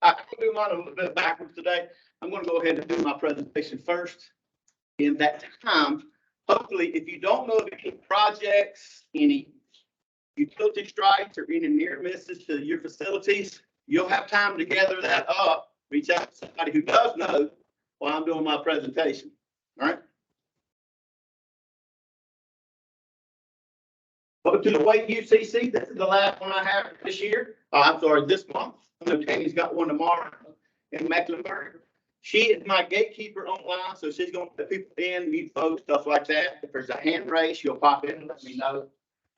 I'm going to do mine a little bit backwards today. I'm going to go ahead and do my presentation first. In that time, hopefully, if you don't know of any projects, any utility strikes, or any near misses to your facilities, you'll have time to gather that up, reach out to somebody who does know while I'm doing my presentation. All right. Go to the Wake UCC. This is the last one I have this year. I'm sorry, this month. I know Tammy's got one tomorrow in Mecklenburg. She is my gatekeeper online, so she's going to put people in, meet folks, stuff like that. If there's a hand raise, she'll pop in and let me know.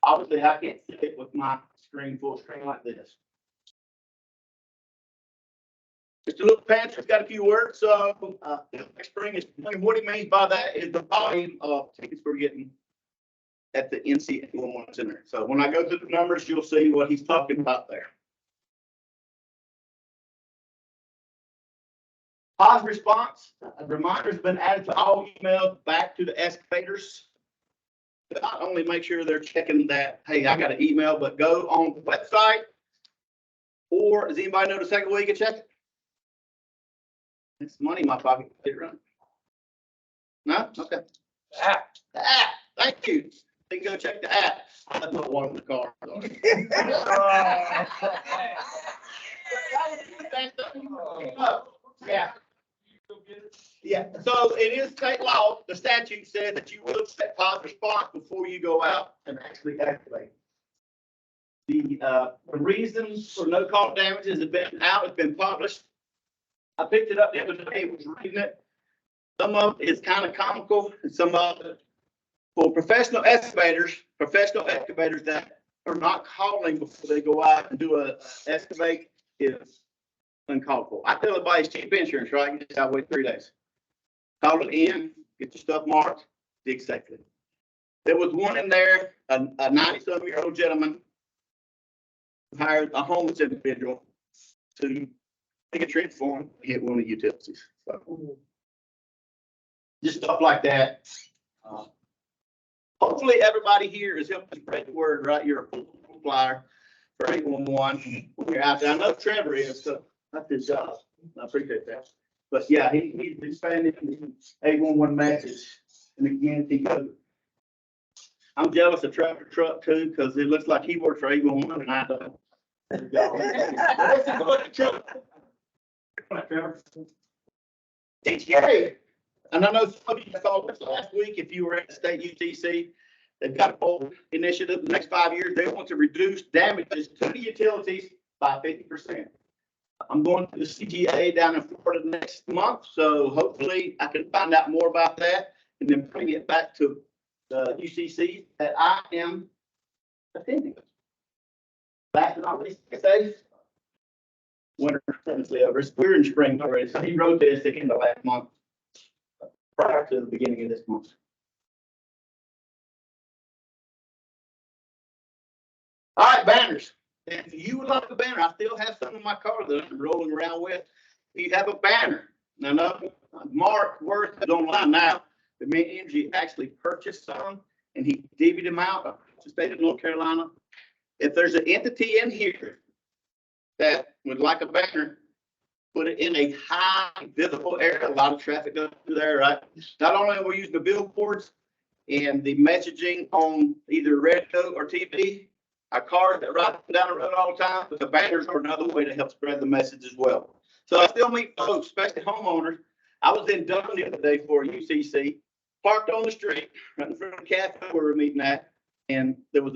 Obviously, I can't see it with my screen full screen like this. Just a little pantry's got a few words. So next spring is what he means by that is the volume of tickets we're getting at the NC811 Center. So when I go through the numbers, you'll see what he's talking about there. Positive response. A reminder has been added to all emails back to the excavators. Not only make sure they're checking that, hey, I got an email, but go on the website. Or does anybody know the second way you can check it? It's money in my pocket. Did it run? No? Okay. The app. The app. Thank you. You can go check the app. I put one in the car. Yeah. Yeah. So it is state law. The statute said that you will set positive response before you go out and actually activate. The reasons for no call damages have been out. It's been published. I picked it up the other day. Was reading it. Some of it is kind of comical, and some of it for professional excavators that are not calling before they go out and do a excavate is uncalled for. I tell everybody it's cheap insurance, right? You just have to wait 3 days. Call it in, get your stuff marked, dig safely. There was one in there, a 90-some-year-old gentleman who hired a homeless individual to take a transform, hit one of the utilities. So, just stuff like that. Hopefully everybody here is helping spread the word, right? You're a flyer for 811 when you're out there. I know Trevor is, so that's his job. I appreciate that. But yeah, he's expanding the 811 message in the community. I'm jealous of Trevor Truck too, because it looks like he works for 811 and I don't. TTA. And I know some of you saw this last week. If you were at the state UCC, they've got a whole initiative. The next 5 years, they want to reduce damages to the utilities by 50%. I'm going to the CGA down in Florida next month, so hopefully I can find out more about that and then bring it back to the UCC that I am attending. Back to our stage. Winter essentially over. We're in spring already, so he wrote this at the end of last month, prior to the beginning of this month. All right, banners. If you would like a banner, I still have some in my car that I'm rolling around with. If you have a banner, now, no, Mark Worth is online now, but me and Angie actually purchased some, and he divvied them out of the state of North Carolina. If there's an entity in here that would like a banner, put it in a high visible area. A lot of traffic goes through there, right? Not only are we using the billboards and the messaging on either radio or TV, our cars that ride down the road all the time, but the banners are another way to help spread the message as well. So I still meet folks, especially homeowners. I was in Dunn the other day for UCC, parked on the street right in front of the cafe where we're meeting at, and there was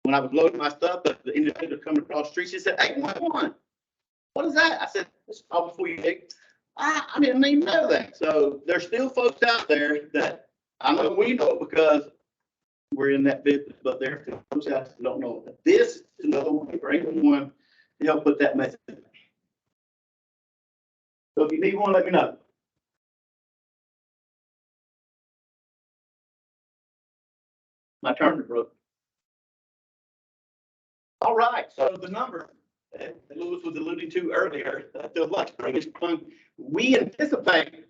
when I was loading my stuff, the individual coming across the street, she said, "811, what is that?" I said, "It's all before you dig." I didn't even know that. So there's still folks out there that I know we know because we're in that business, but there's still folks out there that don't know that. This is another way for 811 to help put that message in. So if you need one, let me know. My turner broke. All right, so the number that Lewis was alluding to earlier, the lunch break is fun. We anticipate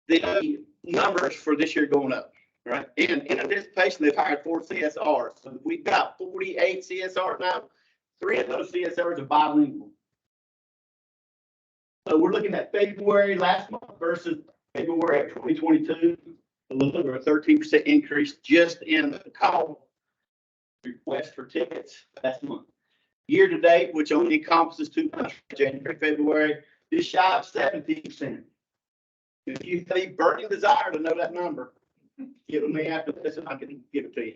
the numbers for this year going up, right? And in anticipation, they've hired 4 CSRs. So we've got 48 CSRs now. 3 of those CSRs are bilingual. So we're looking at February last month versus February of 2022, a little over a 13% increase just in the call request for tickets last month. Year to date, which only encompasses 2 months, January, February, is shy of 17%. If you have a burning desire to know that number, give it me after this and I can give it to you.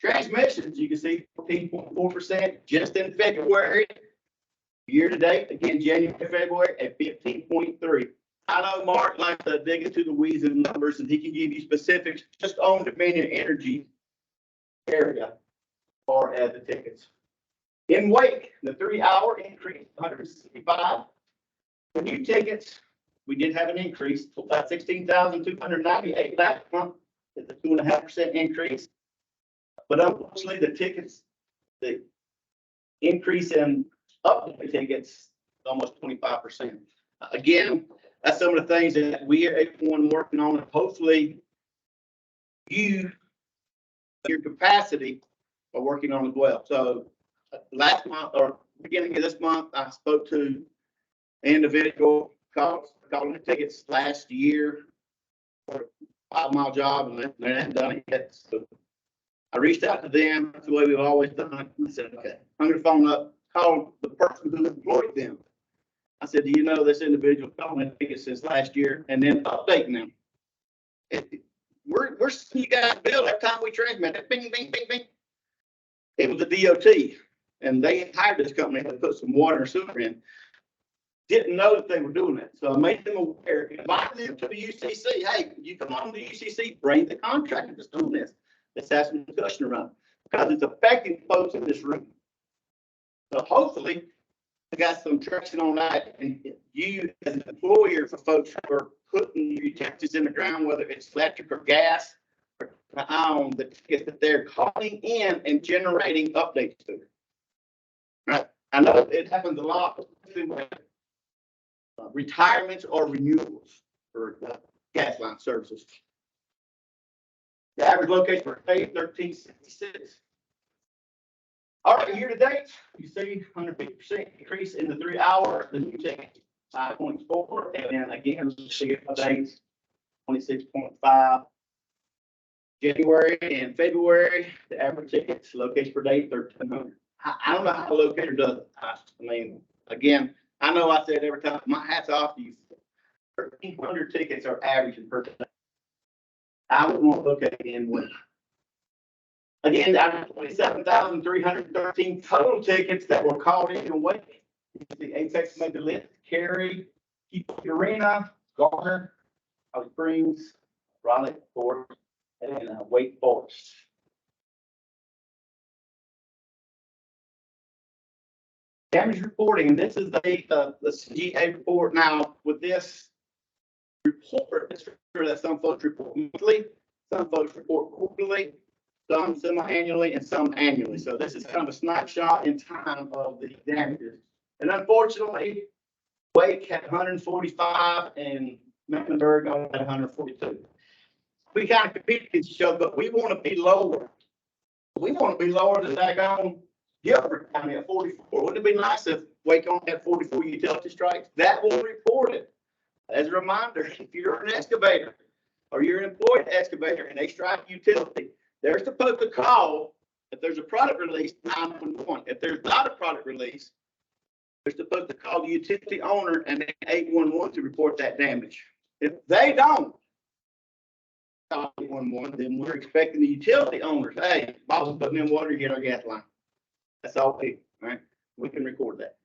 Transmissions, you can see 14.4% just in February. Year to date, again, January, February at 15.3. I know Mark likes to dig into the weeds of numbers and he can give you specifics just on Dominion Energy area or as the tickets. In Wake, the 3-hour increase, 165. The new tickets, we did have an increase, about 16,298 last month. It's a 2.5% increase. But unfortunately, the tickets, the increase in update tickets, almost 25%. Again, that's some of the things that we are everyone working on, and hopefully your capacity are working on as well. So last month or beginning of this month, I spoke to an individual calling the tickets last year for a 5-mile job, and they haven't done it yet. So I reached out to them. That's the way we've always done it. I said, okay, I'm going to phone up, call the person who employed them. I said, do you know this individual calling the tickets since last year? And then updating them. We're seeing you guys bill every time we transmit. Bing, bing, bing, bing. It was the DOT, and they hired this company to put some water and sewer in. Didn't know that they were doing that. So I made them aware, invited them to the UCC. Hey, you come on to the UCC, bring the contractor that's doing this. Let's have some discussion around it because it's affecting folks in this room. So hopefully, I got some traction on that. And you, as an employer for folks who are putting your utilities in the ground, whether it's electric or gas, or on the tickets that they're calling in and generating updates to. Right? I know it happens a lot with retirements or renewals for gas line services. The average location for day 1366. All right, year to date, you see 150% increase in the 3-hour. The new ticket 5.4, and then again, you see dates 26.5. January and February, the average tickets location per day 1,300. I don't know how a locator does it. I mean, again, I know I said every time, my hat's off to you. 1,300 tickets are averaging per day. I would want to look at it in with. Again, out of 27,313 total tickets that were called in and Wake. The Apex made the list. Cary, Keith Arena, Garner, Holly Springs, Raleigh, Fort, and Wake Forest. Damage reporting, and this is the CGA report. Now, with this report, it's sure that some folks report monthly, some folks report quarterly, some semi-annually, and some annually. So this is kind of a snapshot in time of the damages. And unfortunately, Wake had 145 and Mecklenburg only had 142. We kind of compete against each other, but we want to be lower. We want to be lower than Daggone Gilbert County at 44. Wouldn't it be nice if Wake only had 44 utility strikes? That will report it. As a reminder, if you're an excavator or you're an employed excavator and they strike utility, they're supposed to call, if there's a product release, 911. If there's not a product release, they're supposed to call the utility owner and 811 to report that damage. If they don't call 811, then we're expecting the utility owners, hey, boss is putting in water to get our gas line. That's all we do, right? We can record that.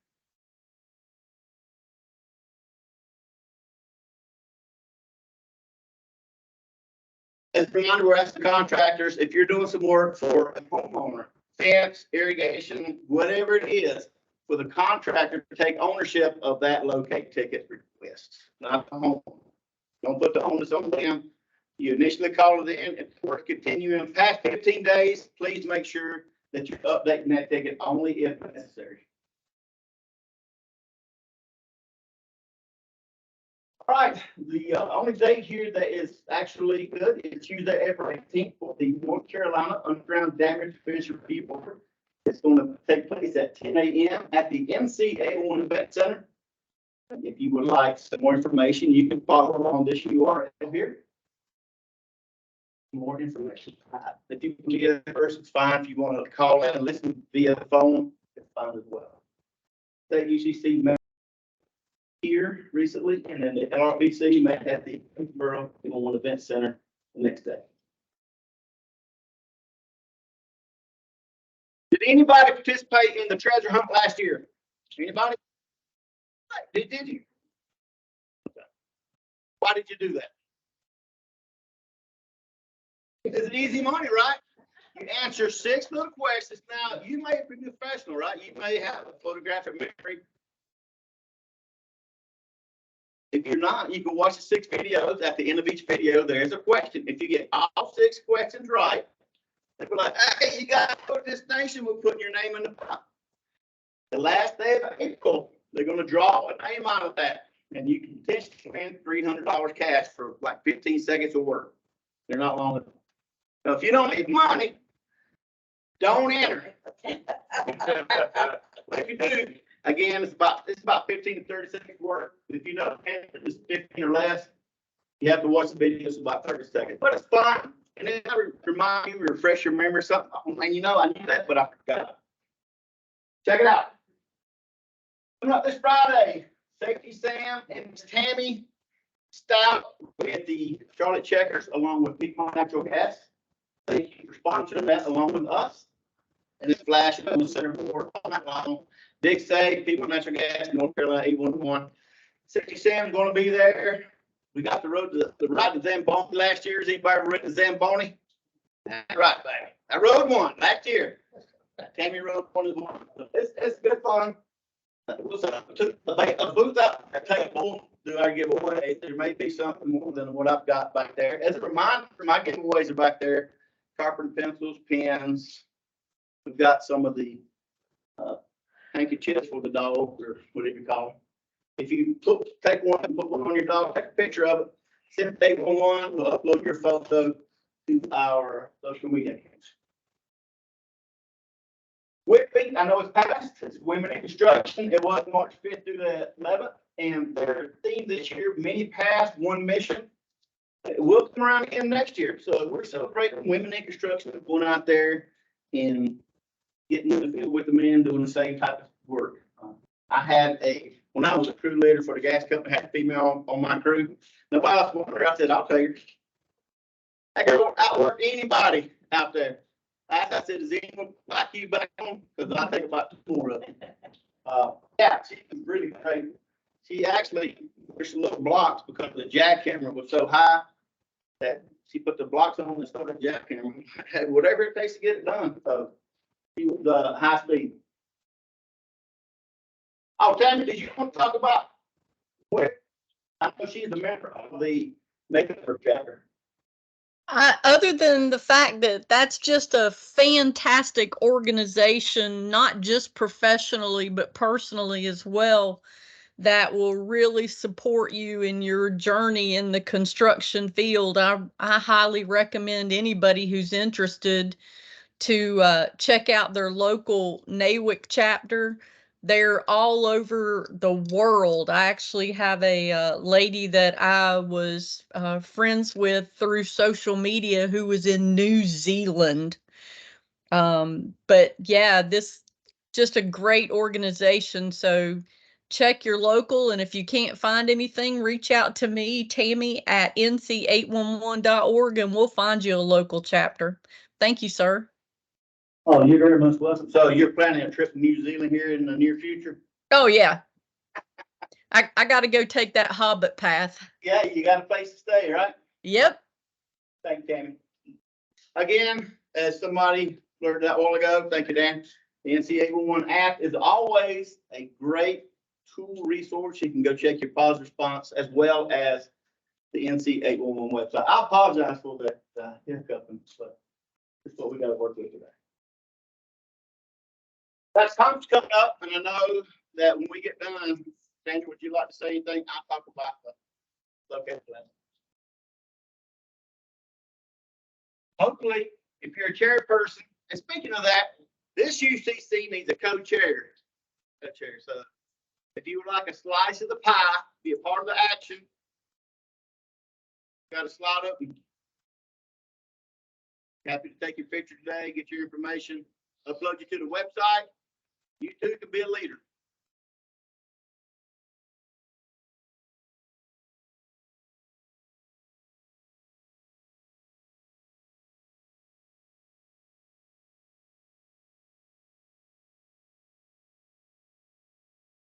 As a reminder, we're asking contractors, if you're doing some work for a homeowner, fence, irrigation, whatever it is, for the contractor to take ownership of that locate ticket request, not the homeowner. Don't put the onus on them. You initially call it in, and work continuing past 15 days, please make sure that you're updating that ticket only if necessary. All right, the only date here that is actually good is Tuesday, April 18th for the North Carolina Underground Damage Prevention Review Board. It's going to take place at 10 a.m. at the MC81 Event Center. If you would like some more information, you can follow along this URL here. More information. If you can get it first, it's fine. If you want to call in and listen via the phone, it's fine as well. The UCC met here recently, and then the LRBC met at the Borough One Event Center the next day. Did anybody participate in the treasure hunt last year? Anybody? Did you? Why did you do that? It's an easy money, right? You answer 6 little questions. Now, you may be professional, right? You may have a photographic memory. If you're not, you can watch the 6 videos. At the end of each video, there's a question. If you get all 6 questions right, they'll be like, hey, you got to go to this nation. We're putting your name in the pot. The last day of April, they're going to draw a name out of that. And you can potentially win $300 cash for like 15 seconds of work. They're not long enough. Now, if you don't make money, don't enter. If you do, again, it's about 15 to 30 seconds work. If you don't enter, it's 15 or less. You have to watch the videos about 30 seconds, but it's fun. And then I remind you, refresh your memory or something. Oh, man, you know, I knew that, but I forgot. Check it out. Coming up this Friday, Safety Sam and Tammy Stout with the Charlotte Checkers along with Piedmont Natural Gas. Thank you for sponsoring that along with us. And it's flashing on the center board all night long. Big Save, Piedmont Natural Gas, North Carolina 811. 60 Sam's going to be there. We got the ride to Zamboni last year. Has anybody ever ridden Zamboni? That's right, baby. I rode one last year. Tammy rode one as well. It's good fun. Took a booth up at the table. Do I give away? There may be something more than what I've got back there. As a reminder, my giveaways are back there. Carpenter pencils, pens. We've got some of the handkerchiefs for the dog, or whatever you call them. If you take one and put one on your dog, take a picture of it, send it to 811, we'll upload your photo to our social media accounts. Whitby, I know it's past. It's Women in Construction. It was March 5th through the 11th, and their theme this year, many paths, one mission. It will come around again next year. So we're celebrating Women in Construction, going out there and getting in the field with the men doing the same type of work. When I was a crew leader for the gas company, I had a female on my crew. Nobody else wanted her. I said, I'll take her. I can outwork anybody out there. I said, is anyone like you back home? Because I think about 2 more of them. Yeah, she was really great. She actually pushed little blocks because the jackhammer was so high that she put the blocks on and started jackhammering. Whatever it takes to get it done. So she was high speed. Oh, Tammy, did you want to talk about what? I know she's a member of the Makeover chapter. Other than the fact that that's just a fantastic organization, not just professionally, but personally as well, that will really support you in your journey in the construction field. I highly recommend anybody who's interested to check out their local NAWIC chapter. They're all over the world. I actually have a lady that I was friends with through social media who was in New Zealand. But yeah, this just a great organization. So check your local, and if you can't find anything, reach out to me, Tammy at nc811.org, and we'll find you a local chapter. Thank you, sir. Oh, you're very much welcome. So you're planning a trip to New Zealand here in the near future? Oh yeah. I got to go take that Hobbit path. Yeah, you got a place to stay, right? Yep. Thank you, Tammy. Again, as somebody learned that a while ago, thank you, Dan. The NC811 app is always a great tool resource. You can go check your pause response as well as the NC811 website. I apologize for that hiccup, but that's what we got to work with today. That's time's coming up, and I know that when we get done, Sandra, would you like to say anything? I'll talk about the location plan. Hopefully, if you're a chairperson, and speaking of that, this UCC needs a co-chair. Co-chair. So if you would like a slice of the pie, be a part of the action, got to slide up. And happy to take your picture today, get your information, upload you to the website. You too can be a leader.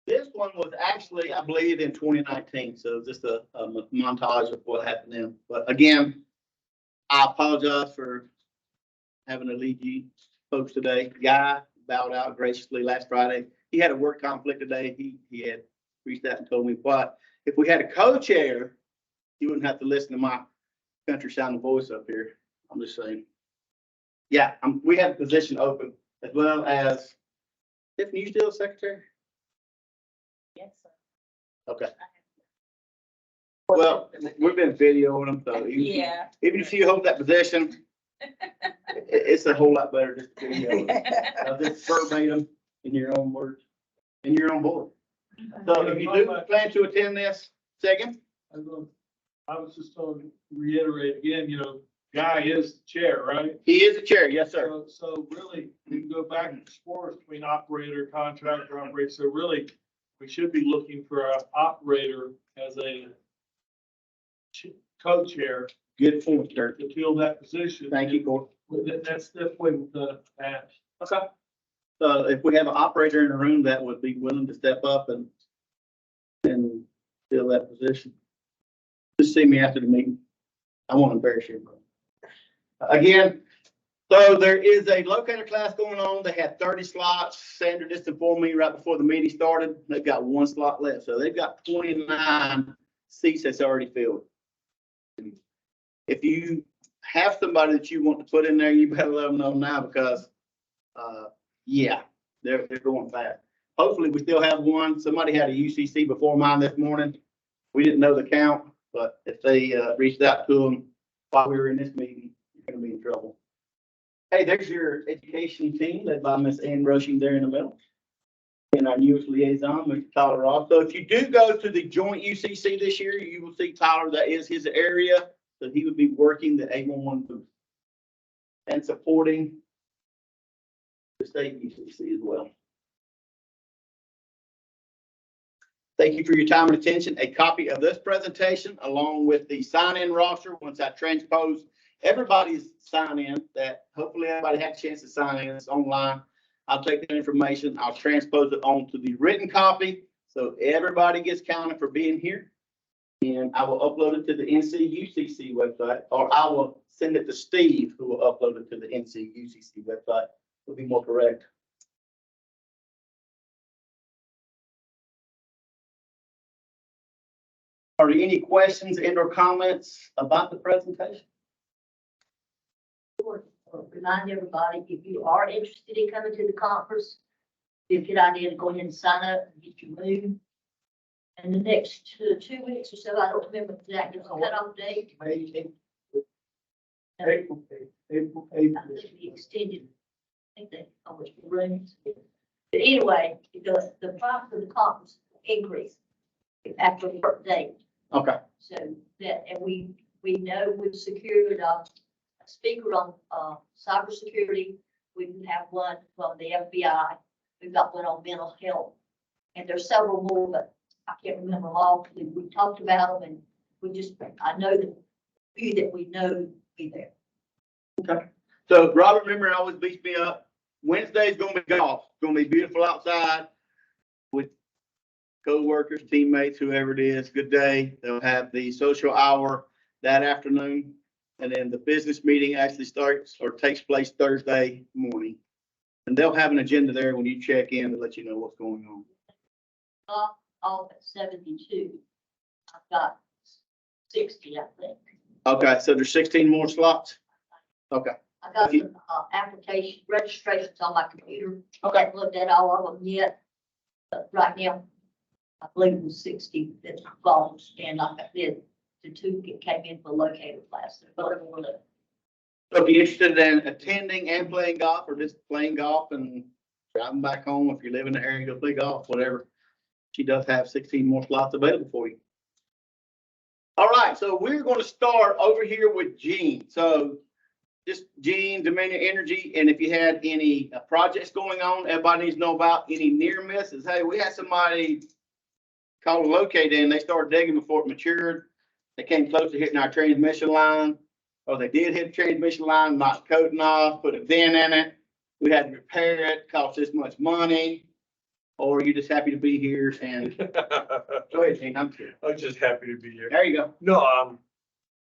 This one was actually, I believe, in 2019. So just a montage of what happened then. But again, I apologize for having to lead you folks today. Guy bowed out graciously last Friday. He had a work conflict today. He had reached out and told me what. If we had a co-chair, you wouldn't have to listen to my country sounding voice up here. I'm just saying. Yeah, we have a position open as well as, Tiffany, you still secretary? Yes, sir. Okay. Well, we've been videoing them, so Yeah. even if you hold that position, it's a whole lot better just to video. Just verbatim in your own words, in your own board. So if you do plan to attend this, second. I was just going to reiterate again, Guy is the chair, right? He is the chair, yes, sir. So really, we can go back and explore between operator, contractor, operator. So really, we should be looking for an operator as a co-chair Good point, sir. to fill that position. Thank you, Gordon. That's definitely what the ask. Okay. So if we have an operator in the room that would be willing to step up and fill that position, just see me after the meeting. I won't embarrass you. Again, so there is a locator class going on. They had 30 slots. Sandra just informed me right before the meeting started. They've got one slot left. So they've got 29 seats that's already filled. If you have somebody that you want to put in there, you better let them know now because, yeah, they're going fast. Hopefully we still have one. Somebody had a UCC before mine this morning. We didn't know the count, but if they reached out to them while we were in this meeting, you're going to be in trouble. Hey, there's your education team led by Miss Ann Rushing there in the middle. And our newest liaison, Mr. Tyler Ross. So if you do go to the joint UCC this year, you will see Tyler, that is his area. So he would be working the 811 booth and supporting the state UCC as well. Thank you for your time and attention. A copy of this presentation along with the sign-in roster, once I transpose everybody's sign-in, that hopefully everybody had a chance to sign in. It's online. I'll take that information. I'll transpose it onto the written copy so everybody gets counted for being here. And I will upload it to the NCUCC website, or I will send it to Steve, who will upload it to the NCUCC website. Will be more correct. Are there any questions and or comments about the presentation? Remind everybody, if you are interested in coming to the conference, it's a good idea to go ahead and sign up and get your move. And the next 2 weeks or so, I don't remember exactly the cutoff date. April. I think we extended, I think they almost rooms. But anyway, the price of the conference increased after the first date. Okay. So that, and we know we've secured a speaker on cybersecurity. We have one from the FBI. We've got one on mental health. And there's several more, but I can't remember them all. We talked about them and I know the few that we know be there. Okay. So Robert, remember, always beats me up. Wednesday's gonna be golf. It's gonna be beautiful outside with co-workers, teammates, whoever it is. Good day. They'll have the social hour that afternoon. And then the business meeting actually starts or takes place Thursday morning. And they'll have an agenda there when you check in to let you know what's going on. All at 72. I've got 60, I think. Okay, so there's 16 more slots? Okay. I got some application registrations on my computer. Okay. I haven't looked at all of them yet. But right now, I believe it was 60 that falls, and like I said, the 2 that came in for locator class. Whatever we're looking. So if you're interested in attending and playing golf, or just playing golf and driving back home, if you live in the area, go play golf, whatever. She does have 16 more slots available for you. All right, so we're going to start over here with Gene. So just Gene, Dominion Energy, and if you had any projects going on, everybody needs to know about any near misses. Hey, we had somebody call a locate in, they started digging before it matured. They came close to hitting our transmission line, or they did hit the transmission line, knocked coating off, put a vent in it. We had to repair it, cost this much money. Or are you just happy to be here and go ahead, Gene, I'm kidding. I'm just happy to be here. There you go. No,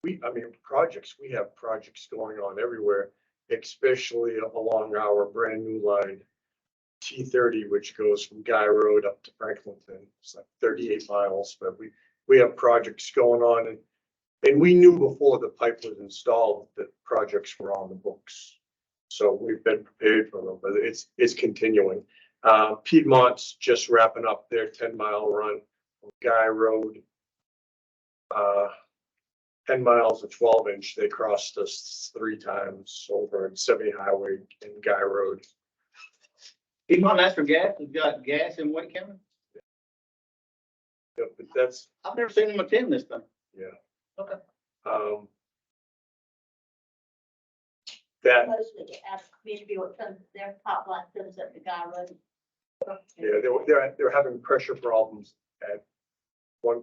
we have projects going on everywhere, especially along our brand new line, T30, which goes from Guy Road up to Franklinton. It's like 38 miles, but we have projects going on, and we knew before the pipe was installed that projects were on the books. So we've been prepared for them, but it's continuing. Piedmont's just wrapping up their 10-mile run from Guy Road. 10 miles of 12-inch. They crossed us 3 times over in 70 Highway and Guy Road. Piedmont asked for gas. We've got gas in Wake County. Yeah, but that's, I've never seen them attend this thing. yeah. Okay. That, Mostly at community, what comes, their pipeline comes up the Guy Road. yeah, they're having pressure problems at one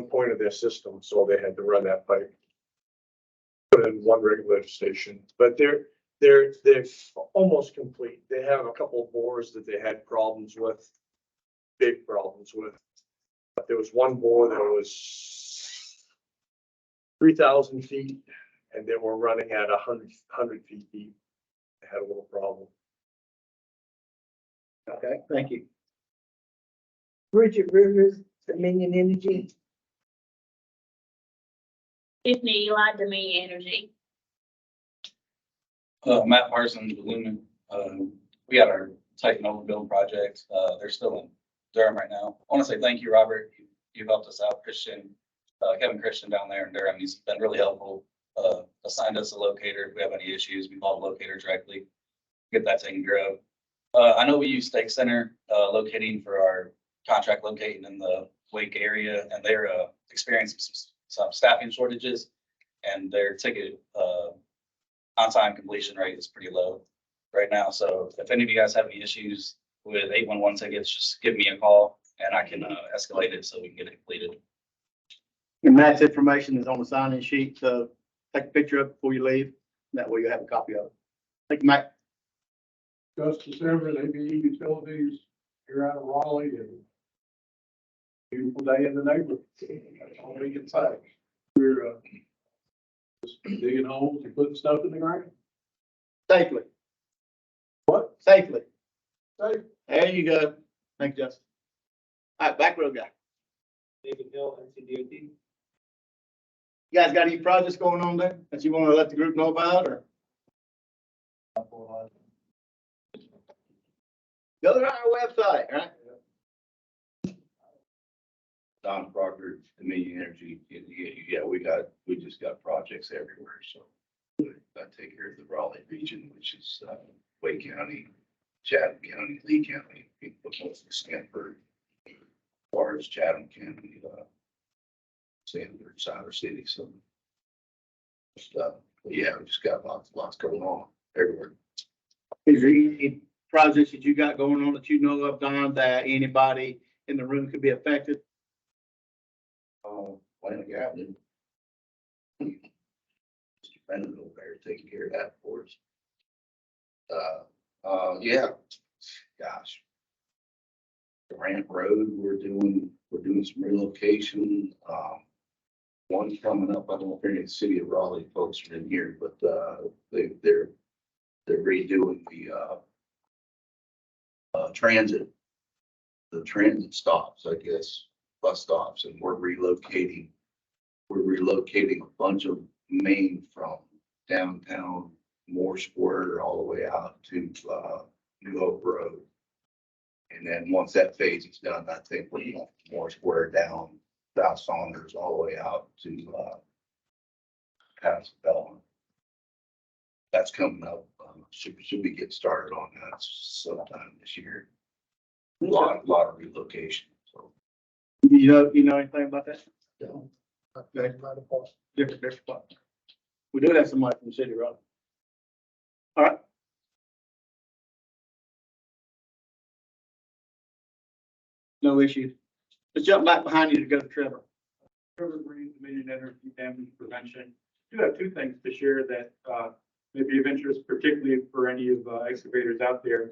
point of their system, so they had to run that pipe. Put in one regulator station, but they're almost complete. They have a couple of bores that they had problems with, big problems with. But there was one bore that was 3,000 feet, and they were running at 100 feet deep. They had a little problem. Okay, thank you. Bridget Rivers, Dominion Energy. Tiffany Eli, Dominion Energy. Matt Parsons, Lumen. We got our Titan overbuild project. They're still in Durham right now. I want to say thank you, Robert. You helped us out, Christian, Kevin Christian down there in Durham. He's been really helpful. Assigned us a locator. If we have any issues, we call the locator directly. Get that taken care of. I know we use Stake Center locating for our contract locating in the Wake area, and they're experiencing some staffing shortages, and their ticket on-time completion rate is pretty low right now. So if any of you guys have any issues with 811 tickets, just give me a call and I can escalate it so we can get it completed. And Matt's information is on the sign-in sheet, so take a picture of it before you leave. That way you have a copy of it. Thank you, Matt. Justice Everett, ABE Utilities, here out of Raleigh, and beautiful day in the neighborhood. That's all we can say. We're just digging holes and putting stuff in the ground. Safely. What? Safely. Safe. There you go. Thank you, Justin. All right, back row guy. David Hill, NCDOT. You guys got any projects going on there that you want to let the group know about, or? Go to our website, right? Don Proctor, Dominion Energy, yeah, we just got projects everywhere, so I take care of the Raleigh region, which is Wake County, Chatham County, Lee County, Stanford, as far as Chatham County, Sanford, Siler City, so stuff. Yeah, we just got lots going on everywhere. Is there any projects that you got going on that you know of, Don, that anybody in the room could be affected? Plant a cabinet. Mr. Bennett over there taking care of that for us. Yeah, gosh. Durant Road, we're doing some relocation. One's coming up, I don't know if any of the city of Raleigh folks are in here, but they're redoing the transit stops, I guess, bus stops, and we're relocating a bunch of main from downtown Moore Square all the way out to New Hope Road. And then once that phase is done, I think we're going Moore Square down South Saunders all the way out to past Belmont. that's coming up. Should we get started on that sometime this year? A lot of relocation, so. You know anything about that? No. Different spot. We do have somebody from the city, right? All right. No issue. Let's jump back behind you to go to Trevor. Trevor Green, Dominion Energy Damage Prevention. I do have two things to share that may be of interest, particularly for any of excavators out there.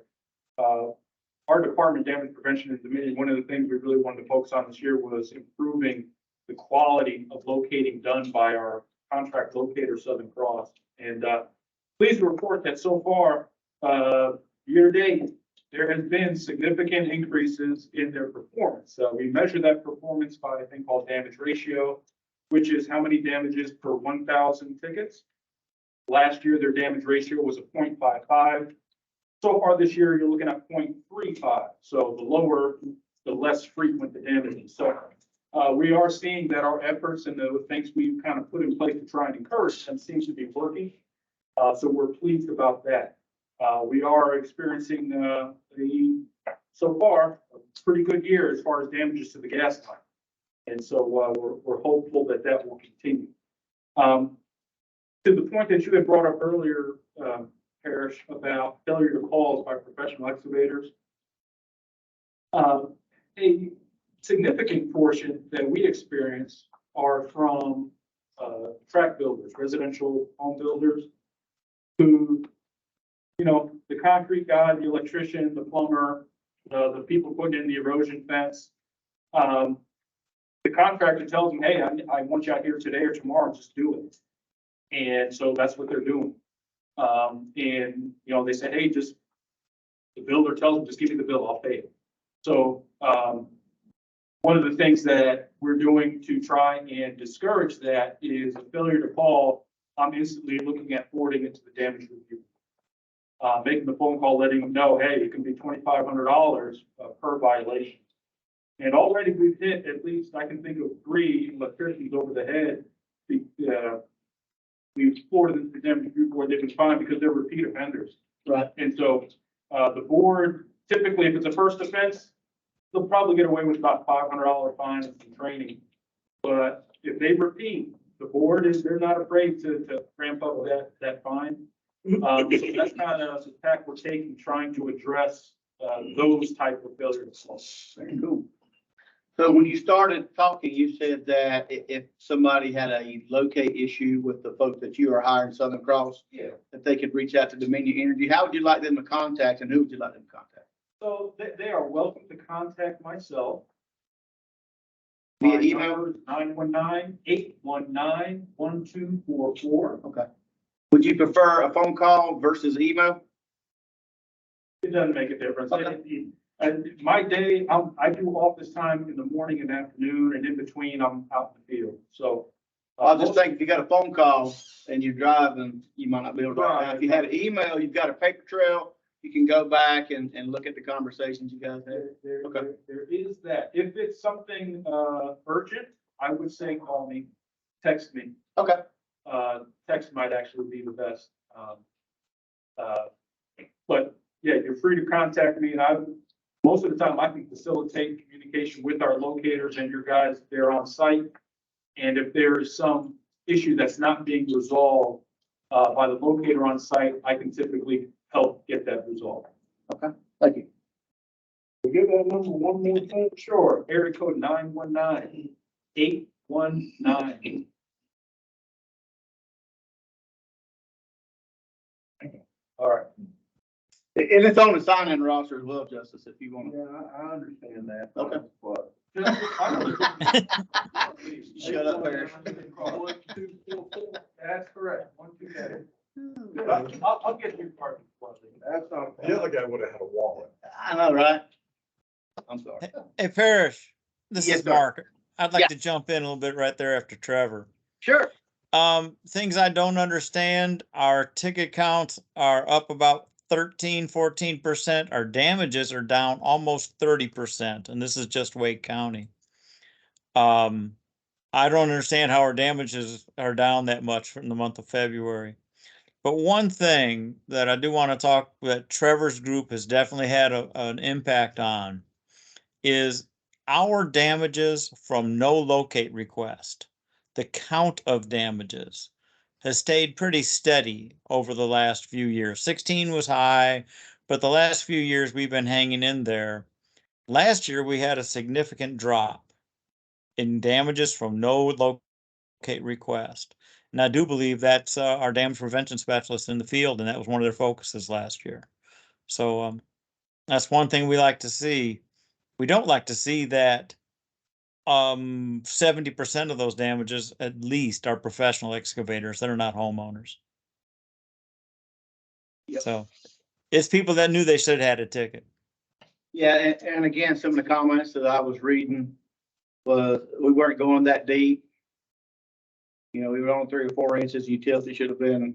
Our department, Damage Prevention and Dominion, one of the things we really wanted to focus on this year was improving the quality of locating done by our contract locator, Southern Cross. And pleased to report that so far, year to date, there has been significant increases in their performance. We measure that performance by a thing called damage ratio, which is how many damages per 1,000 tickets. Last year, their damage ratio was a 0.55. So far this year, you're looking at 0.35. So the lower, the less frequent the damage is. So we are seeing that our efforts and the things we've kind of put in place to try and encourage them seems to be working. So we're pleased about that. We are experiencing so far a pretty good year as far as damages to the gas line. And so we're hopeful that that will continue. To the point that you had brought up earlier, Parrish, about failure to calls by professional excavators. A significant portion that we experience are from tract builders, residential home builders, who, you know, the concrete guy, the electrician, the plumber, the people putting in the erosion fence. The contractor tells them, hey, I want you out here today or tomorrow, just do it. And so that's what they're doing. And, you know, they say, hey, just, the builder tells them, just give me the bill, I'll pay it. So one of the things that we're doing to try and discourage that is a failure to call. I'm instantly looking at forwarding it to the damage review. Making the phone call, letting them know, hey, it can be $2,500 per violation. And already we've hit, at least I can think of 3 electricians over the head. We've forwarded the damage review board, they've been fine because they're repeat offenders. Right. And so the board, typically, if it's a first offense, they'll probably get away with about $500 fine and some training. But if they repeat, the board they're not afraid to ramp up that fine. So that's kind of the tack we're taking, trying to address those type of failures. Very cool. So when you started talking, you said that if somebody had a locate issue with the folks that you are hiring, Southern Cross, Yeah. that they could reach out to Dominion Energy. How would you like them to contact, and who would you like them to contact? So they are welcome to contact myself. Via My email? number is 919-819-1244. Okay. Would you prefer a phone call versus email? It doesn't make a difference. Okay. And my day, I do office time in the morning and afternoon, and in between, I'm out in the field. So I just think if you got a phone call and you're driving, you might not be able to. Right. If you had an email, you've got a paper trail. You can go back and look at the conversations you guys had. Okay. There is that. If it's something urgent, I would say call me, text me. Okay. Text might actually be the best. But yeah, you're free to contact me, and most of the time I can facilitate communication with our locators and your guys there on site. And if there is some issue that's not being resolved by the locator on site, I can typically help get that resolved. Okay. Thank you. Give that number one more time. Sure. Area code 919-819. All right. And it's on the sign-in roster as well, Justice, if you want to. Yeah, I understand that. Okay. But Shut up, Parrish. 1, 2, 4, 4. That's correct. 1, 2, 3. I'll get you part of it. that's not. The other guy would have had a wallet. I know, right? I'm sorry. Hey, Parrish, this Yes, is sir. Mark. I'd like Yeah. to jump in a little bit right there after Trevor. Sure. Things I don't understand, our ticket counts are up about 13-14%. Our damages are down almost 30%, and this is just Wake County. I don't understand how our damages are down that much from the month of February. But one thing that I do want to talk, that Trevor's group has definitely had an impact on, is our damages from no locate request. The count of damages has stayed pretty steady over the last few years. 16 was high, but the last few years we've been hanging in there. Last year we had a significant drop in damages from no locate request. And I do believe that's our damage prevention specialist in the field, and that was one of their focuses last year. So that's one thing we like to see. We don't like to see that 70% of those damages at least are professional excavators that are not homeowners. Yep. So it's people that knew they should have had a ticket. Yeah, and again, some of the comments that I was reading was we weren't going that deep. You know, we were on 3 or 4 inches. Utility should have been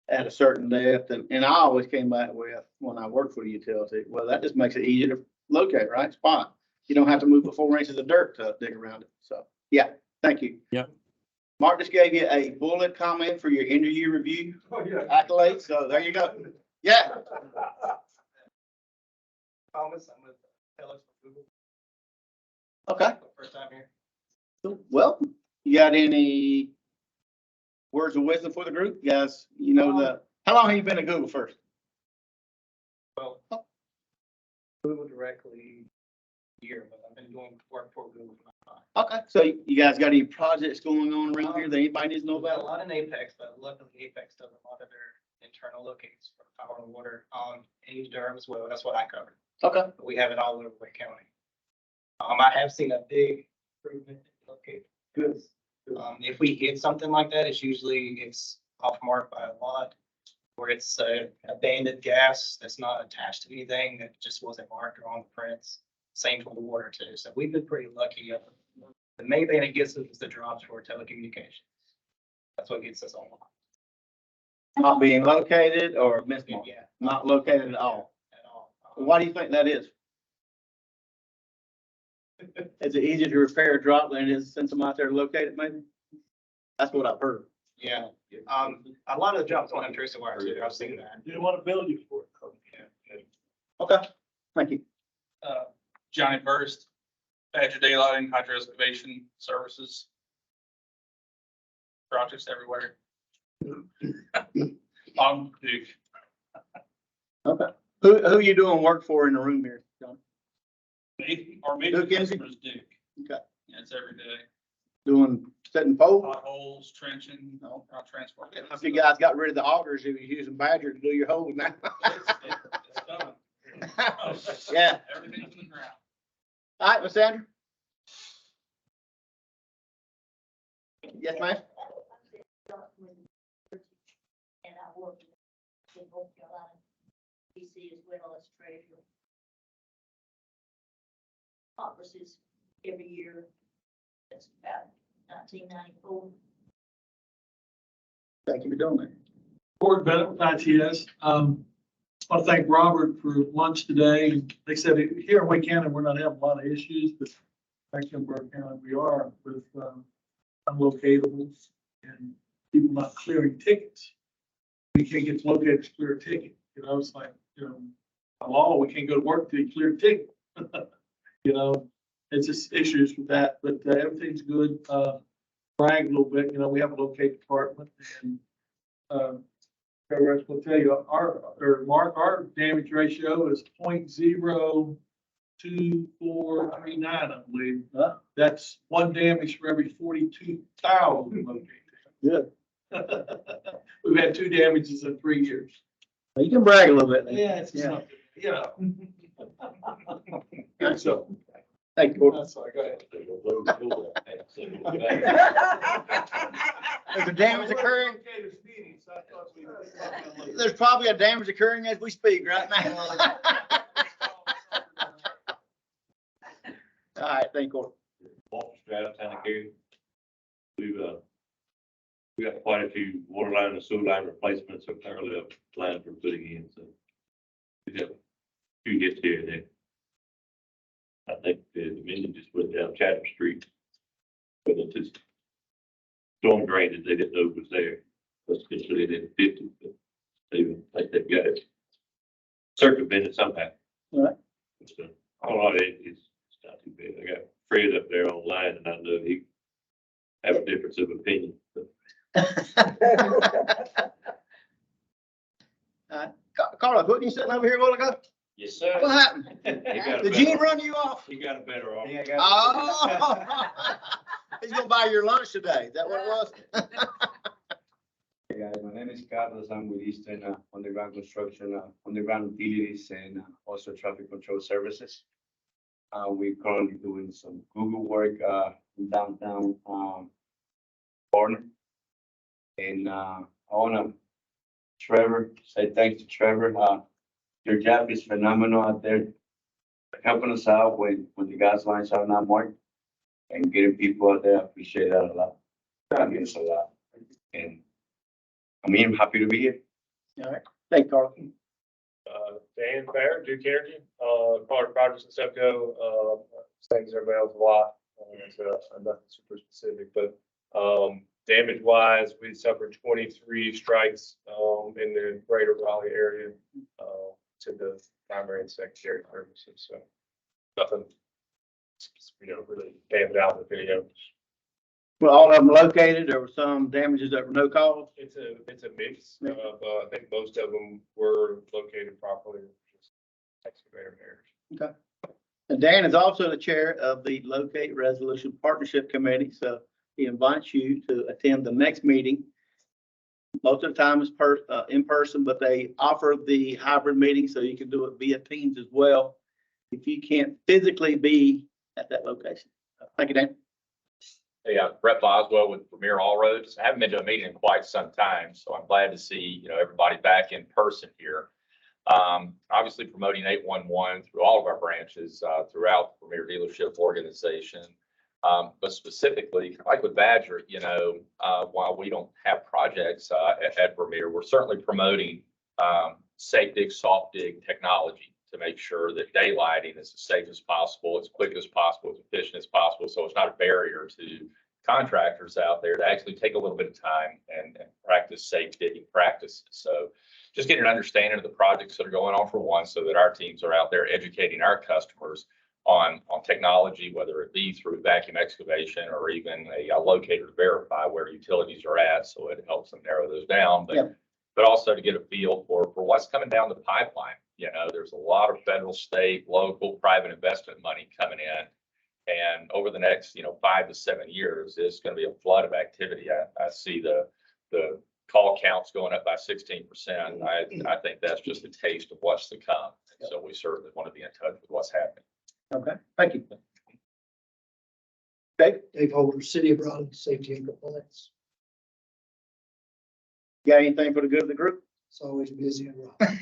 at a certain depth. And I always came back with, when I worked for the utility, well, that just makes it easier to locate, right? Spot. You don't have to move the 4 inches of dirt to dig around it. So, yeah, thank you. Yep. Mark just gave you a bullet comment for your end of year review accolade. So there you go. Yeah. Thomas, I'm with Telus from Google. Okay. First time here. Well, you got any words of wisdom for the group? You guys, you know, how long have you been at Google first? Well, Google directly here, but I've been doing work for Google for a long time. Okay, so you guys got any projects going on around here that anybody needs to know We've got a about? lot in Apex, but luckily Apex does a lot of their internal locates for power and water on Durham as well. That's what I cover. Okay. But we have it all over Wake County. I have seen a big improvement in locate. Good. If we hit something like that, it's off mark by a lot. Where it's abandoned gas that's not attached to anything, that just wasn't marked or on the prints. Same for the water too. So we've been pretty lucky. The main thing that gets us is the drops for telecommunications. That's what gets us online. Not being located or mismarked? Yeah. Not located at all. At all. Why do you think that is? Is it easier to repair a drop than it is to send them out there to locate it, maybe? That's what I've heard. Yeah. A lot of the drops don't have tracer wire too. I've seen that. They want to build you for it. Yeah. Okay, thank you. Johnny First, Badger Daylighting, Hydro Excavation Services. Projects everywhere. Duke. Okay. Who you doing work for in the room here, John? Our major Duke Energy? customer is Duke. Okay. Yeah, it's every day. Doing setting poles? Potholes, trenching, No. transport. If you guys got rid of the augers, you was using Badger to do your holes now. It's done. Yeah. Everything's in the ground. All right, Miss Sandra? Yes, ma'am? And I work in North Carolina, DC as well as treasurer. Conferences every year. That's about 1994. Thank you for doing that. Board Bennett with ITS. I want to thank Robert for lunch today. They said here in Wake County, we're not having a lot of issues, but back in Burke County, we are with unlocatables and people not clearing tickets. We can't get located to clear a ticket. You know, it's like, by law, we can't go to work till you clear a ticket. It's just issues with that, but everything's good. Brag a little bit, we have a locate department and Trevor, will tell you, our damage ratio is 0.02439, I believe. That's one damage for every 42,000 located. Good. We've had 2 damages in 3 years. Well, you can brag a little bit. Yeah, it's Yeah. something, Good, so. Thank you. That's all, go ahead. There's a damage occurring. There's probably a damage occurring as we speak right now. All right, thank you. Walker Strata, Town of Cary. We got quite a few water line and sewer line replacements or parallel lines we're putting in, so we got a few hits here and there. I think the Dominion just went down Chatham Street, but it's just storm drainage they didn't know was there. Let's consider it 50, but even like they've got it circumvented somehow. Right. So, all of it's not too bad. I got Fred up there online and I know he have a difference of opinion. Carlos, wasn't you sitting over here a while ago? Yes, sir. What happened? He got a Did better- Gene run you off? He got a better offer. Oh. He's gonna buy your lunch today. Is that what it was? Hey guys, my name is Carlos. I'm with Eastern Underground Construction, Underground Utilities, and also Traffic Control Services. We're currently doing some Google work in downtown corner. And I wanna, Trevor, say thanks to Trevor. Your job is phenomenal out there, helping us out when the gas lines are not marked and getting people out there. I appreciate that a lot. That means a lot. And I'm happy to be here. All right. Thank you, Carlos. Dan Fair, Duke Energy, product projects and SEPCO, same as everybody else a lot. So nothing super specific, but, damage wise, we suffered 23 strikes, in the greater Raleigh area, to the primary and secondary services. So nothing, really damned out in the video. Well, all of them located. There were some damages that were no cause. It's a mix of, I think most of them were located properly, just excavator errors. Okay. And Dan is also the chair of the Locate Resolution Partnership Committee, so he invites you to attend the next meeting. Most of the time it's in person, but they offer the hybrid meeting, so you can do it via Teams as well if you can't physically be at that location. Thank you, Dan. Hey, Brett Boswell with Premier All Roads. I haven't been to a meeting in quite some time, so I'm glad to see, everybody back in person here. Obviously promoting 811 through all of our branches, throughout the Premier Dealership organization. But specifically, like with Badger, while we don't have projects, at Premier, we're certainly promoting, safe dig, soft dig technology to make sure that daylighting is as safe as possible, as quick as possible, as efficient as possible. So it's not a barrier to contractors out there to actually take a little bit of time and practice safe digging practices. So just getting an understanding of the projects that are going on for one, so that our teams are out there educating our customers on technology, whether it be through vacuum excavation or even a locator to verify where utilities are at. So it helps them narrow those down, but also to get a feel for what's coming down the pipeline. There's a lot of federal, state, local, private investment money coming in. And over the next, 5 to 7 years, it's going to be a flood of activity. I see the call counts going up by 16%. I think that's just a taste of what's to come. So we certainly want to be in touch with what's happening. Okay, thank you. Dave Holder, City of Raleigh, Safety and Compliance. Got anything for the good of the group? It's always busy in Raleigh.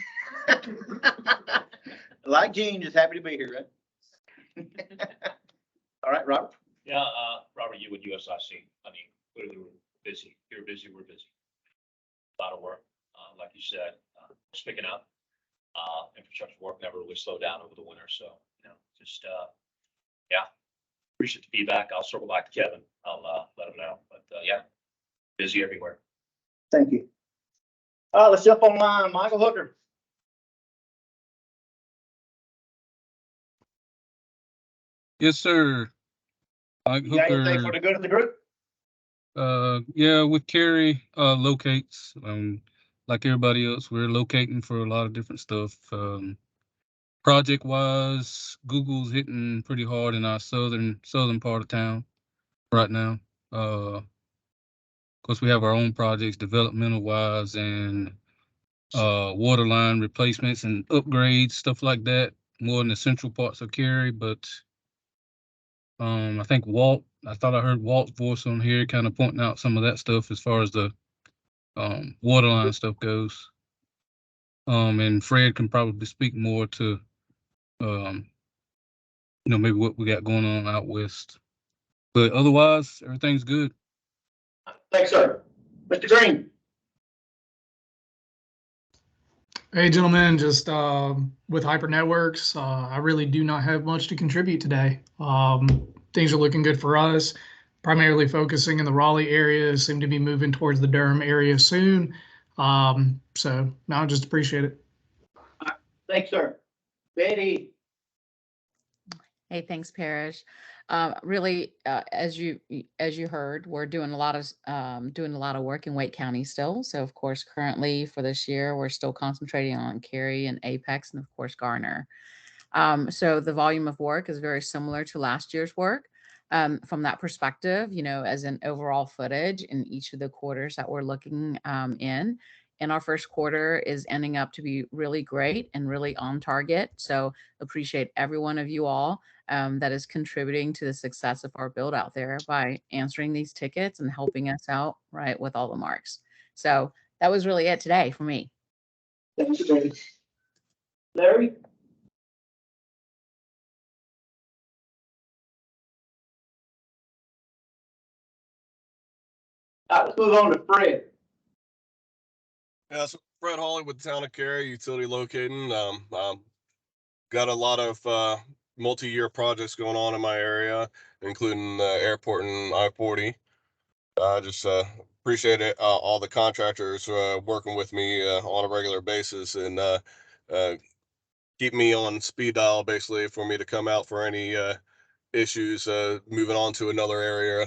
Like Gene, just happy to be here, right? All right, Robert. Yeah, Robert, you with USIC. I mean, clearly we're busy. You're busy, we're busy. A lot of work. Like you said, we're picking up. Infrastructure work never really slowed down over the winter. So, appreciate the feedback. I'll circle back to Kevin. I'll let him know. But busy everywhere. Thank you. Let's jump online. Michael Hooker. Yes, sir. Mike You got anything Hooker. for the good of the group? Yeah, with Kerry, locates, like everybody else, we're locating for a lot of different stuff. Project wise, Google's hitting pretty hard in our southern part of town right now. Of course, we have our own projects developmental wise and water line replacements and upgrades, stuff like that, more in the central parts of Kerry. But I think I thought I heard Walt's voice on here kind of pointing out some of that stuff as far as the water line stuff goes. And Fred can probably speak more to maybe what we got going on out west. But otherwise, everything's good. Thanks, sir. Mr. Green. Hey, gentlemen, just with Hyper Networks, I really do not have much to contribute today. Things are looking good for us. primarily focusing in the Raleigh area, seem to be moving towards the Durham area soon. So I just appreciate it. Thanks, sir. Betty. Hey, thanks, Parrish. Really, as you heard, we're doing a lot of work in Wake County still. So of course, currently for this year, we're still concentrating on Cary and Apex, and of course Garner. So the volume of work is very similar to last year's work. From that perspective, as an overall footage in each of the quarters that we're looking in. And our first quarter is ending up to be really great and really on target. So appreciate every one of you all that is contributing to the success of our build out there by answering these tickets and helping us out right with all the marks. So that was really it today for me. Thanks, Betty. Larry? All right, let's move on to Fred. Yeah, so Fred Hawley with the Town of Cary, utility locating. Got a lot of multi-year projects going on in my area, including the airport and I-40. Just appreciate it, all the contractors working with me on a regular basis and keep me on speed dial basically for me to come out for any issues moving on to another area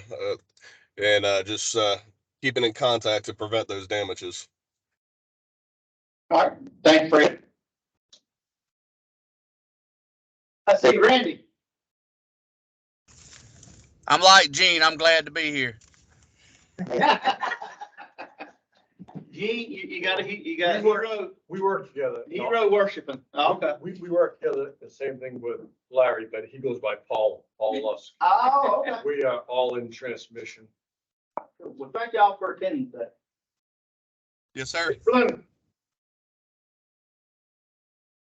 and just keeping in contact to prevent those damages. All right, thanks, Fred. I see Randy. I'm like Gene. I'm glad to be here. Gene, you got a hero. We work together. Hero worshiping. Oh, okay. We work together. The same thing with Larry, but he goes by Paul. All of us. Oh, okay. We are all in transmission. Well, thank y'all for attending today. Yes, sir. Bloom.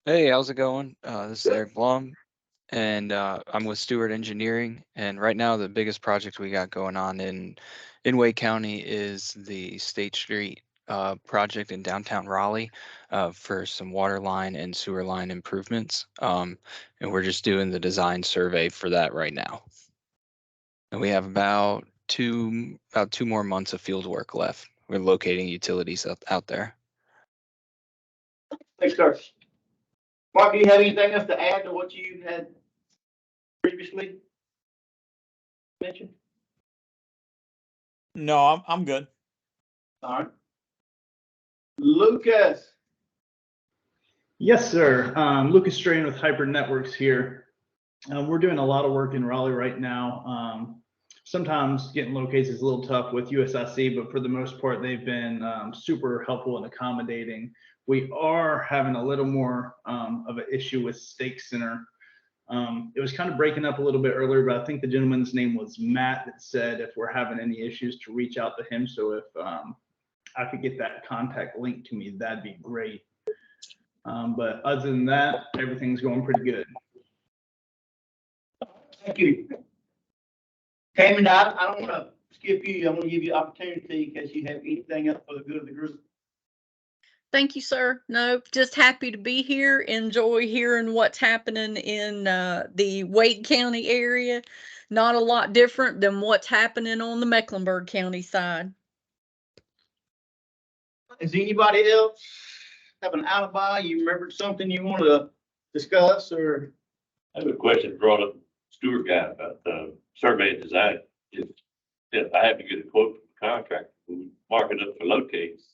Hey, how's it going? This is Eric Blum, and I'm with Stewart Engineering. And right now, the biggest project we got going on in Wake County is the State Street project in downtown Raleigh for some water line and sewer line improvements. And we're just doing the design survey for that right now. And we have about two more months of field work left. We're locating utilities out there. Thanks, sir. Mark, do you have anything else to add to what you had previously mentioned? No, I'm good. All right. Lucas. Yes, sir. Lucas Strain with Hybrid Networks here. We're doing a lot of work in Raleigh right now. Sometimes getting locates is a little tough with USIC, but for the most part, they've been super helpful and accommodating. We are having a little more of an issue with Stake Center. It was kind of breaking up a little bit earlier, but I think the gentleman's name was Matt that said if we're having any issues to reach out to him. So if I could get that contact link to me, that'd be great. But other than that, everything's going pretty good. Thank you. Tammy, I don't want to skip you. I'm going to give you opportunity in case you have anything else for the good of the group. Thank you, sir. No, just happy to be here. Enjoy hearing what's happening in the Wake County area. Not a lot different than what's happening on the Mecklenburg County side. Is anybody else have an alibi? You remembered something you want to discuss, or? I have a question brought up Stewart guy about survey design. If I have to get a quote from the contractor, we mark it up for locates.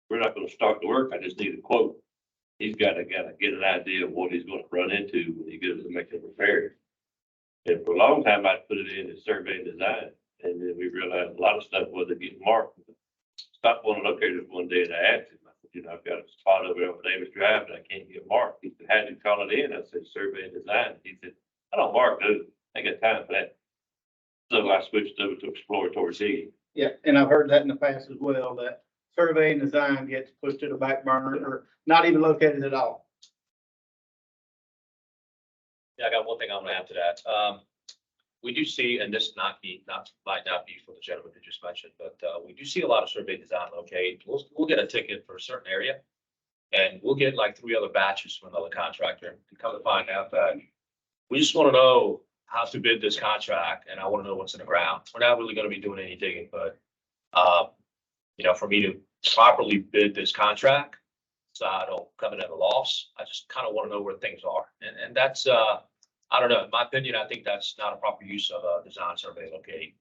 We're not going to start the work. I just need a quote. He's got to get an idea of what he's going to run into when he goes to make a repair. And for a long time, I put it in as survey and design, and then we realized a lot of stuff wasn't getting marked. Stopped one of the locators one day and I asked him, I said, I've got a spot over there on Davis Drive that I can't get marked. He said, how did you call it in? I said, survey and design. He said, I don't mark those. I ain't got time for that. So I switched over to exploratory digging. Yeah, and I've heard that in the past as well, that survey and design gets pushed to the back burner or not even located at all. Yeah, I got one thing I'm gonna add to that. We do see, and this might not be for the gentleman who just mentioned, but we do see a lot of survey design locate. We'll get a ticket for a certain area, and we'll get like 3 other batches from another contractor. And come to find out that we just want to know have to bid this contract and I want to know what's in the ground. We're not really going to be doing any digging, but, for me to properly bid this contract, so I don't come in at a loss, I just kind of want to know where things are. And that's, I don't know, in my opinion, I think that's not a proper use of a design survey locating.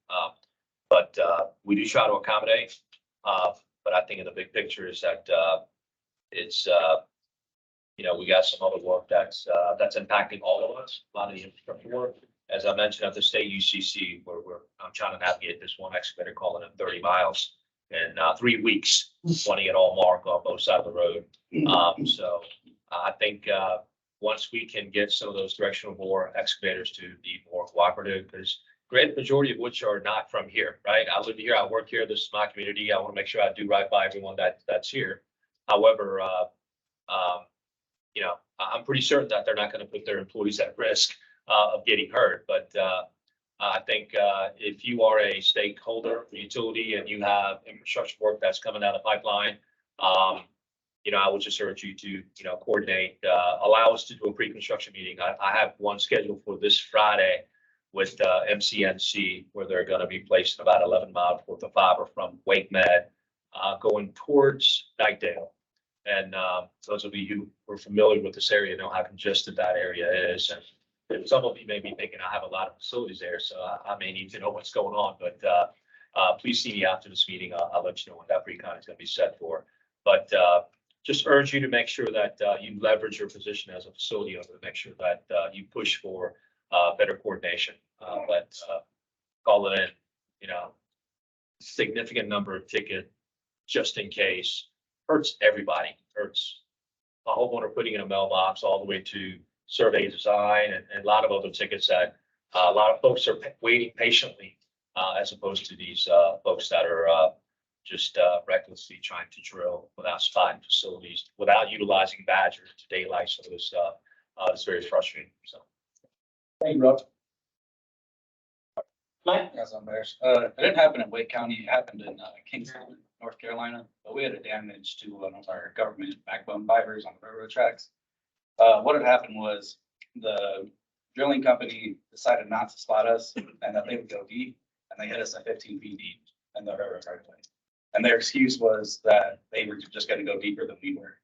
But we do try to accommodate. But I think in the big picture is that it's, we got some other work that's impacting all of us, a lot of the infrastructure work. As I mentioned at the state UCC, where I'm trying to navigate this one excavator calling it 30 miles in 3 weeks, wanting it all marked on both sides of the road. So I think once we can get some of those directional bore excavators to be more cooperative, because great majority of which are not from here, right? I live here, I work here, this is my community. I want to make sure I do right by everyone that's here. However, I'm pretty certain that they're not going to put their employees at risk of getting hurt. But I think if you are a stakeholder, utility, and you have infrastructure work that's coming down the pipeline, I would just urge you to, coordinate, allow us to do a pre-construction meeting. I have one scheduled for this Friday with MCNC, where they're going to be placing about 11 miles worth of fiber from Wake Med going towards Nightdale. And those of you who are familiar with this area know how congested that area is. And some of you may be thinking I have a lot of facilities there, so I may need to know what's going on. But please see me after this meeting. I'll let you know what that pre-con is going to be set for. But just urge you to make sure that you leverage your position as a facility owner to make sure that you push for better coordination. But call it in, significant number of tickets just in case. Hurts everybody, hurts a homeowner putting in a mailbox all the way to survey design and a lot of other tickets that a lot of folks are waiting patiently as opposed to these folks that are just recklessly trying to drill without spotting facilities, without utilizing Badger to daylight some of this stuff. It's very frustrating. So, thank you, Rob. Mike? Yes, I'm there. It didn't happen in Wake County. It happened in Kingston, North Carolina, but we had a damage to one of our government backbone fibers on the railroad tracks. What had happened was the drilling company decided not to spot us and that they would go deep, and they hit us at 15 feet deep in the railroad right away. And their excuse was that they were just going to go deeper than we were.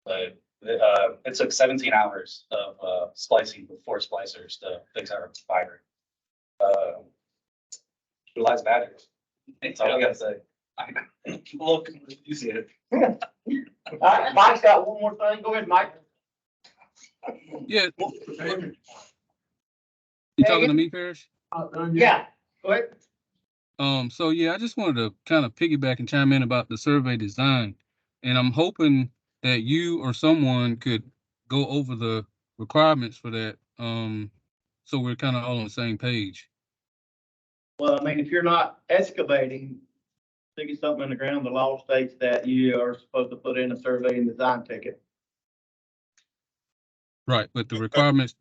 But it took 17 hours of splicing with 4 splicers to fix our fiber. Utilize Badgers. That's all I gotta say. Look, you see it. Mike's got one more thing. Go ahead, Mike. Yeah. You talking to me, Parrish? Yeah, go ahead. So yeah, I just wanted to kind of piggyback and chime in about the survey design. And I'm hoping that you or someone could go over the requirements for that. So we're kind of all on the same page. Well, I mean, if you're not excavating, sticking something in the ground, the law states that you are supposed to put in a survey and design ticket. Right, but the requirements,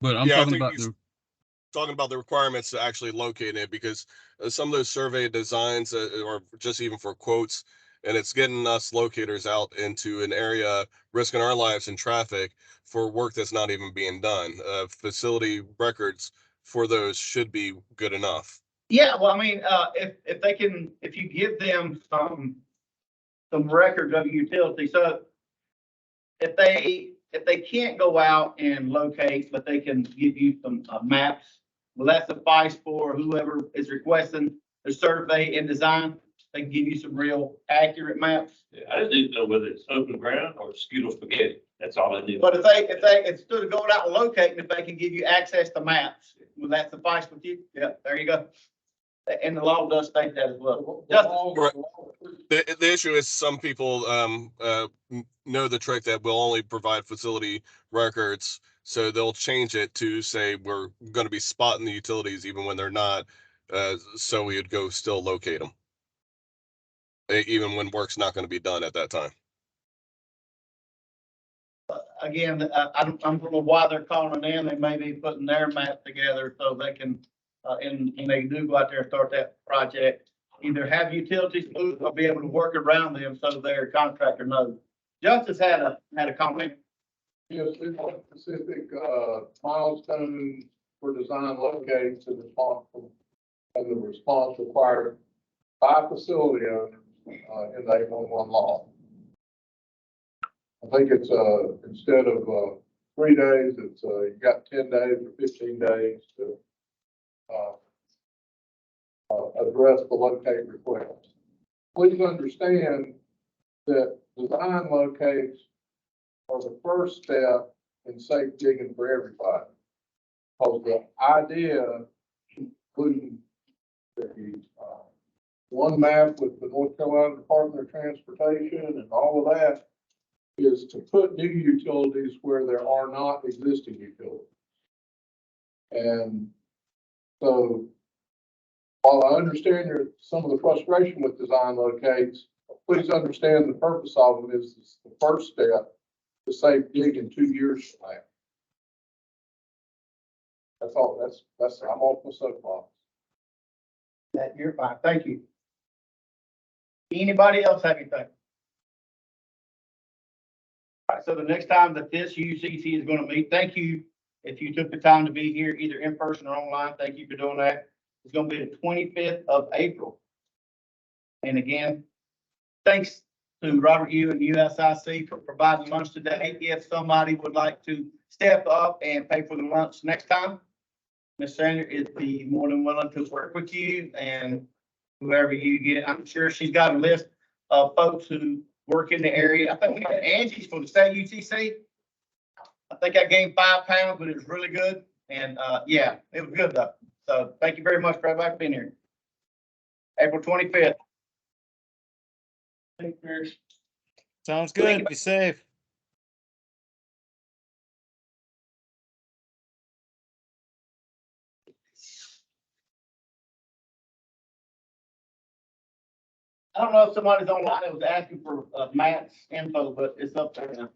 but I'm talking about the requirements to actually locate it, because some of those survey designs or just even for quotes, and it's getting us locators out into an area, risking our lives in traffic for work that's not even being done. Facility records for those should be good enough. Yeah, well, I mean, if you give them some records of utility, so if they can't go out and locate, but they can give you some maps, will that suffice for whoever is requesting the survey and design? They can give you some real accurate maps. Yeah, I just need to know whether it's open ground or skewetal spaghetti. That's all I need. But if they instead of going out and locating, if they can give you access to maps, will that suffice with you? Yeah, there you go. And the law does state that as well. The issue is some people know the trick that we'll only provide facility records, so they'll change it to say we're going to be spotting the utilities even when they're not, so we would go still locate them, even when work's not going to be done at that time. Again, I don't know why they're calling it in. They may be putting their map together so they can, and they do go out there and start that project. Either have utilities move or be able to work around them so their contractor knows. Justice had a comment. Yes, we want specific milestone for design locates and responsible, and the response required by facility owners, in the 811 law. I think it's, instead of, 3 days, it's, you got 10 days or 15 days to, address the locate request. Please understand that design locates are the first step in safe digging for everybody. Because the idea, including the, one map with the North Carolina Department of Transportation and all of that, is to put new utilities where there are not existing utilities. And so, while I understand some of the frustration with design locates, please understand the purpose of it is the first step to safe digging 2 years from now. That's all. That's I'm off my soapbox. That you're fine. Thank you. Anybody else have anything? All right, so the next time that this UCC is going to meet, thank you. If you took the time to be here, either in person or online, thank you for doing that. It's going to be the 25th of April. And again, thanks to Robert Yu and USIC for providing lunch today. If somebody would like to step up and pay for the lunch next time, Ms. Sanders is be more than willing to work with you and whoever you get. I'm sure she's got a list of folks who work in the area. I think we had Angie's for the state UCC. I think I gained 5 pounds, but it was really good. And yeah, it was good though. So thank you very much for everybody being here. April 25th. Sounds good. Be safe. I don't know if somebody's online that was asking for Matt's info, but it's up there now.